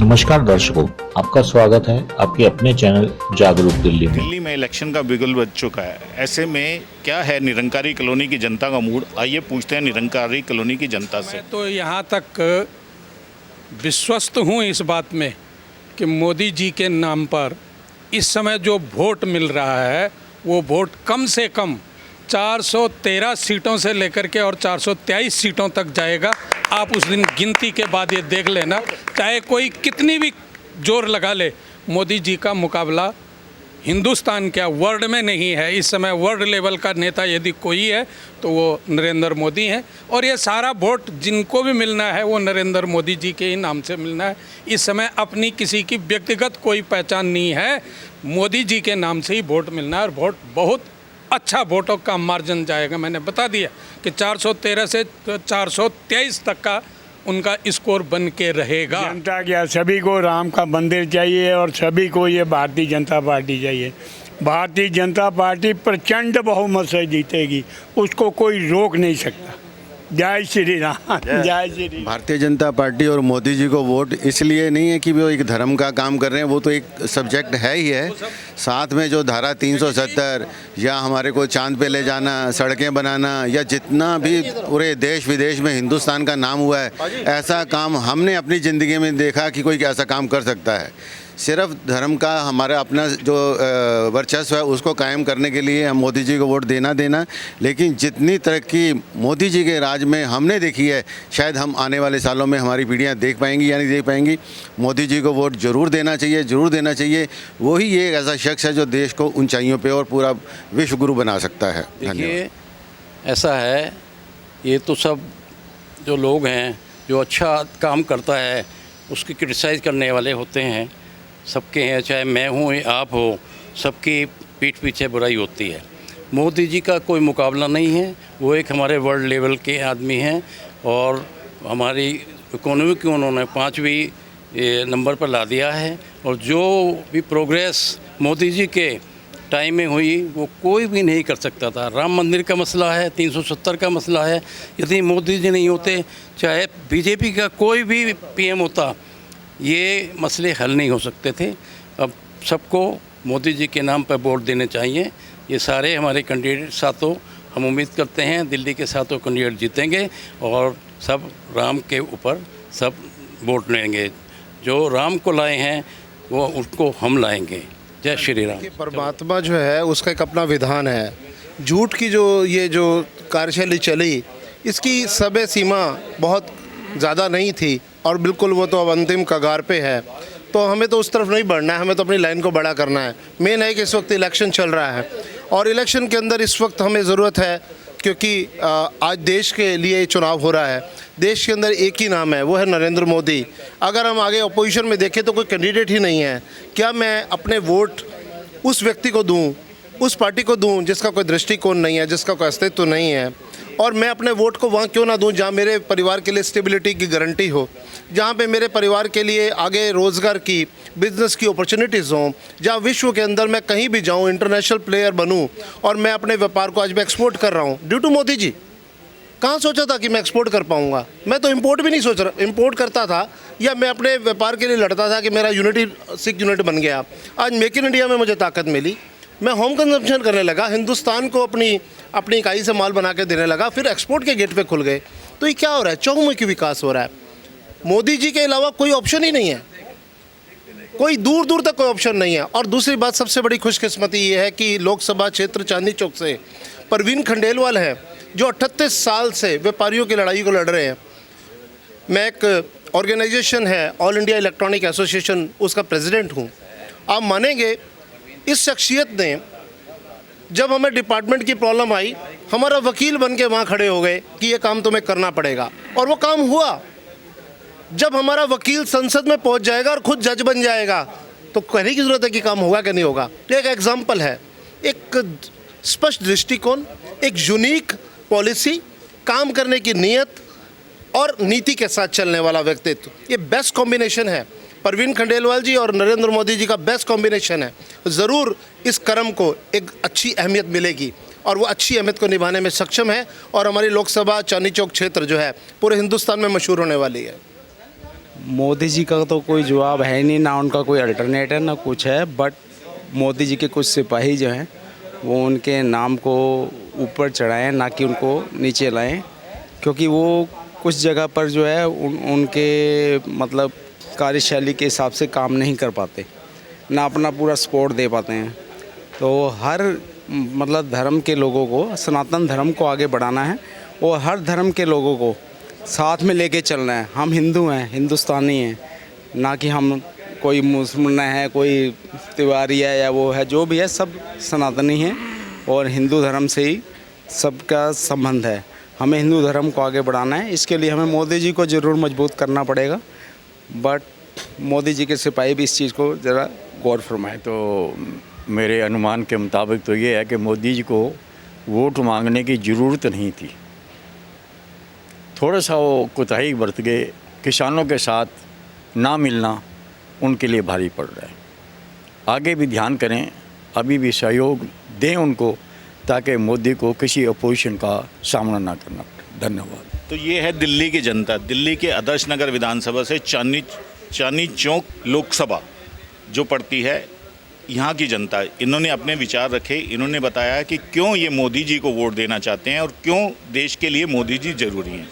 नमस्कार दर्शकों, आपका स्वागत है आपके अपने चैनल जागरूक दिल्ली में। दिल्ली में इलेक्शन का बिगुल बज चुका है। ऐसे में क्या है निरंकारी कॉलोनी की जनता का मूड? आइए पूछते हैं निरंकारी कॉलोनी की जनता से। मैं तो यहाँ तक विश्वस्त हूँ इस बात में कि मोदी जी के नाम पर इस समय जो वोट मिल रहा है वो वोट कम से कम 413 सीटों से लेकर के और 423 सीटों तक जाएगा। आप उस दिन गिनती के बाद ये देख लेना, चाहे कोई कितनी भी जोर लगा ले, मोदी जी का मुकाबला हिंदुस्तान क्या वर्ल्ड में नहीं है। इस समय वर्ल्ड लेवल का नेता यदि कोई है तो वो नरेंद्र मोदी हैं, और ये सारा वोट जिनको भी मिलना है वो नरेंद्र मोदी जी के ही नाम से मिलना है। इस समय अपनी किसी की व्यक्तिगत कोई पहचान नहीं है, मोदी जी के नाम से ही वोट मिलना है, और वोट बहुत अच्छा वोटों का मार्जिन जाएगा। मैंने बता दिया कि 413 से 423 तक का उनका स्कोर बन के रहेगा। जनता क्या, सभी को राम का मंदिर चाहिए और सभी को ये भारतीय जनता पार्टी चाहिए। भारतीय जनता पार्टी प्रचंड बहुमत से जीतेगी, उसको कोई रोक नहीं सकता। जय श्री राम, जय श्री राम। भारतीय जनता पार्टी और मोदी जी को वोट इसलिए नहीं है कि वो एक धर्म का काम कर रहे हैं, वो तो एक सब्जेक्ट है ही है। साथ में जो धारा 370 या हमारे को चांद पे ले जाना, सड़कें बनाना, या जितना भी पूरे देश विदेश में हिंदुस्तान का नाम हुआ है, ऐसा काम हमने अपनी ज़िंदगी में देखा कि कोई ऐसा काम कर सकता है। सिर्फ धर्म का हमारा अपना जो वर्चस्व है उसको कायम करने के लिए हम मोदी जी को वोट देना, लेकिन जितनी तरक्की मोदी जी के राज में हमने देखी है, शायद हम आने वाले सालों में हमारी पीढ़ियां देख पाएंगी या नहीं देख पाएंगी। मोदी जी को वोट ज़रूर देना चाहिए, ज़रूर देना चाहिए। वही एक ऐसा शख्स है जो देश को ऊंचाइयों पे और पूरा विश्व गुरु बना सकता है। देखिए, ऐसा है, ये तो सब जो लोग हैं जो अच्छा काम करता है उसकी क्रिटिसाइज़ करने वाले होते हैं, सबके हैं, चाहे मैं हूँ या आप हो, सबकी पीठ पीछे बुराई होती है। मोदी जी का कोई मुकाबला नहीं है, वो एक हमारे वर्ल्ड लेवल के आदमी हैं, और हमारी इकोनॉमी को उन्होंने 5वीं नंबर पर ला दिया है। और जो भी प्रोग्रेस मोदी जी के टाइम में हुई वो कोई भी नहीं कर सकता था। राम मंदिर का मसला है, 370 का मसला है, यदि मोदी जी नहीं होते, चाहे बीजेपी का कोई भी पीएम होता, ये मसले हल नहीं हो सकते थे। अब सबको मोदी जी के नाम पर वोट देने चाहिए। ये सारे हमारे कैंडिडेट सातों, हम उम्मीद करते हैं दिल्ली के सातों कैंडिडेट जीतेंगे और सब राम के ऊपर सब वोट लेंगे। जो राम को लाए हैं वो उनको हम लाएंगे। जय श्री राम। परमात्मा जो है उसका एक अपना विधान है। झूठ की जो कार्यशैली चली, इसकी समय सीमा बहुत ज़्यादा नहीं थी, और बिल्कुल वो तो अब अंतिम कगार पे है। तो हमें तो उस तरफ नहीं बढ़ना है, हमें तो अपनी लाइन को बड़ा करना है। मेन है कि इस वक्त इलेक्शन चल रहा है, और इलेक्शन के अंदर इस वक्त हमें ज़रूरत है, क्योंकि आज देश के लिए चुनाव हो रहा है। देश के अंदर एक ही नाम है, वो है नरेंद्र मोदी। अगर हम आगे अपोजिशन में देखें तो कोई कैंडिडेट ही नहीं है। क्या मैं अपने वोट उस व्यक्ति को दूं, उस पार्टी को दूं जिसका कोई दृष्टिकोण नहीं है, जिसका कोई अस्तित्व नहीं है? और मैं अपने वोट को वहाँ क्यों ना दूं जहाँ मेरे परिवार के लिए स्टेबिलिटी की गारंटी हो, जहाँ पे मेरे परिवार के लिए आगे रोज़गार की, बिजनेस की अपॉर्चुनिटीज़ हों, जहाँ विश्व के अंदर मैं कहीं भी जाऊँ, इंटरनेशनल प्लेयर बनूँ, और मैं अपने व्यापार को आज मैं एक्सपोर्ट कर रहा हूँ ड्यू टू मोदी जी। कहाँ सोचा था कि मैं एक्सपोर्ट कर पाऊँगा? मैं तो इम्पोर्ट भी नहीं सोच रहा, इम्पोर्ट करता था, या मैं अपने व्यापार के लिए लड़ता था कि मेरा सिख यूनिट बन गया। आज मेक इन इंडिया में मुझे ताकत मिली, मैं होम कंजम्पशन करने लगा, हिंदुस्तान को अपनी इकाई से माल बना के देने लगा, फिर एक्सपोर्ट के गेट पे खुल गए। तो ये क्या हो रहा है? चहुमुखी विकास हो रहा है। मोदी जी के अलावा कोई ऑप्शन ही नहीं है, कोई दूर दूर तक कोई ऑप्शन नहीं है। और दूसरी बात, सबसे बड़ी खुशकिस्मती ये है कि लोकसभा क्षेत्र चांदनी चौक से परवीन खंडेलवाल हैं, जो 38 साल से व्यापारियों की लड़ाई को लड़ रहे हैं। मैं एक ऑर्गेनाइजेशन है ऑल इंडिया इलेक्ट्रॉनिक एसोसिएशन, उसका प्रेसिडेंट हूँ। आप मानेंगे, इस शख्सियत ने जब हमें डिपार्टमेंट की प्रॉब्लम आई, हमारा वकील बन के वहाँ खड़े हो गए कि ये काम तुम्हें करना पड़ेगा, और वो काम हुआ। जब हमारा वकील संसद में पहुँच जाएगा और खुद जज बन जाएगा तो कहने की ज़रूरत है कि काम होगा कि नहीं होगा। एक एग्जाम्पल है, एक स्पष्ट दृष्टिकोण, एक यूनिक पॉलिसी, काम करने की नीयत और नीति के साथ चलने वाला व्यक्तित्व, ये बेस्ट कॉम्बिनेशन है। परवीन खंडेलवाल जी और नरेंद्र मोदी जी का बेस्ट कॉम्बिनेशन है। ज़रूर इस कर्म को एक अच्छी अहमियत मिलेगी, और वो अच्छी अहमियत को निभाने में सक्षम है, और हमारी लोकसभा चांदनी चौक क्षेत्र जो है पूरे हिंदुस्तान में मशहूर होने वाली है। मोदी जी का तो कोई जवाब है नहीं, ना उनका कोई अल्टरनेट है ना कुछ है। बट मोदी जी के कुछ सिपाही जो हैं वो उनके नाम को ऊपर चढ़ाएं, ना कि उनको नीचे लाएं, क्योंकि वो कुछ जगह पर जो है उनके मतलब कार्यशैली के हिसाब से काम नहीं कर पाते, ना अपना पूरा सपोर्ट दे पाते हैं। तो हर मतलब धर्म के लोगों को, सनातन धर्म को आगे बढ़ाना है और हर धर्म के लोगों को साथ में लेके चलना है। हम हिंदू हैं, हिंदुस्तानी हैं, ना कि हम कोई मुसलमान है, कोई तिवारी है या वो है, जो भी है सब सनातनी हैं और हिंदू धर्म से ही सबका संबंध है। हमें हिंदू धर्म को आगे बढ़ाना है, इसके लिए हमें मोदी जी को ज़रूर मजबूत करना पड़ेगा। बट मोदी जी के सिपाही भी इस चीज़ को ज़रा गौर फरमाएं। तो मेरे अनुमान के मुताबिक तो ये है कि मोदी जी को वोट मांगने की ज़रूरत नहीं थी, थोड़ा सा वो कोताही बरत गए। किसानों के साथ ना मिलना उनके लिए भारी पड़ रहा है। आगे भी ध्यान करें, अभी भी सहयोग दें उनको, ताकि मोदी को किसी अपोजिशन का सामना ना करना पड़े। धन्यवाद। तो ये है दिल्ली की जनता। दिल्ली के आदर्श नगर विधानसभा से चांदनी चौक लोकसभा जो पड़ती है, यहाँ की जनता, इन्होंने अपने विचार रखे। इन्होंने बताया कि क्यों ये मोदी जी को वोट देना चाहते हैं और क्यों देश के लिए मोदी जी ज़रूरी हैं।